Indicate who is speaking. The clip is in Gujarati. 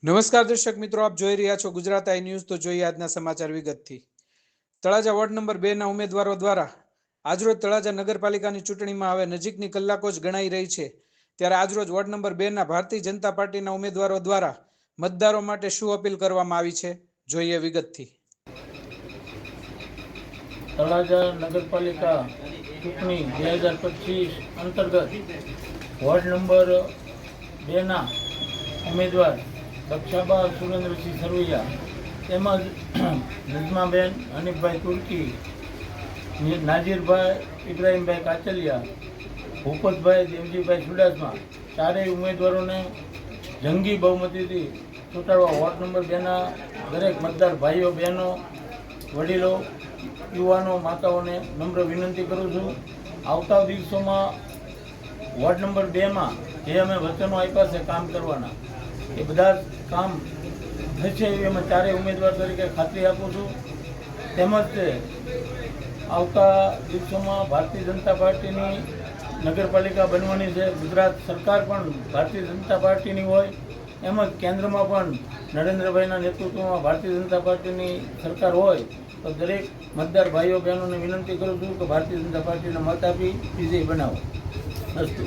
Speaker 1: નમસ્કાર દર્શક મિત્રો, આપ જોઈ રહ્યા છો ગુજરાત આઈ ન્યૂઝ। તો જોઈએ આજના સમાચાર વિગતથી। તળાજા વોર્ડ નંબર 2ના ઉમેદવારો દ્વારા આજરોજ તળાજા નગરપાલિકાની ચૂંટણીમાં હવે નજીકની કલાકો જ ગણાઈ રહી છે, ત્યારે આજરોજ વોર્ડ નંબર 2ના ભારતીય જનતા પાર્ટીના ઉમેદવારો દ્વારા મતદારો માટે શું અપીલ કરવામાં આવી છે, જોઈએ વિગતથી।
Speaker 2: તળાજા નગરપાલિકા ચૂંટણી 2025 અંતર્ગત વોર્ડ નંબર 2ના ઉમેદવાર દક્ષાબા સુરેન્દ્રસિંહ સરવૈયા તેમજ નજમાબેન હનીફભાઈ તુર્કી, નાજીરભાઈ ઇબ્રાહીમભાઈ કાચલિયા, ભૂપતભાઈ દેવજીભાઈ ચુડાસમા ચારેય ઉમેદવારોને જંગી બહુમતીથી ચૂંટાડવા વોર્ડ નંબર 2ના દરેક મતદાર ભાઈઓ, બહેનો, વડીલો, યુવાનો, માતાઓને નમ્ર વિનંતી કરું છું। આવતા દિવસોમાં વોર્ડ નંબર 2માં જે અમે વચનો આપ્યા છે કામ કરવાના, એ બધા કામ થશે એવી અમે ચારેય ઉમેદવાર તરીકે ખાતરી આપું છું। તેમજ તે આવતા દિવસોમાં ભારતીય જનતા પાર્ટીની નગરપાલિકા બનવાની છે। ગુજરાત સરકાર પણ ભારતીય જનતા પાર્ટીની હોય, એમજ કેન્દ્રમાં પણ નરેન્દ્રભાઈના નેતૃત્વમાં ભારતીય જનતા પાર્ટીની સરકાર હોય તો દરેક મતદાર ભાઈઓ બહેનોને વિનંતી કરું છું કે ભારતીય જનતા પાર્ટીને મત આપી વિજય બનાવો। અસ્તુ।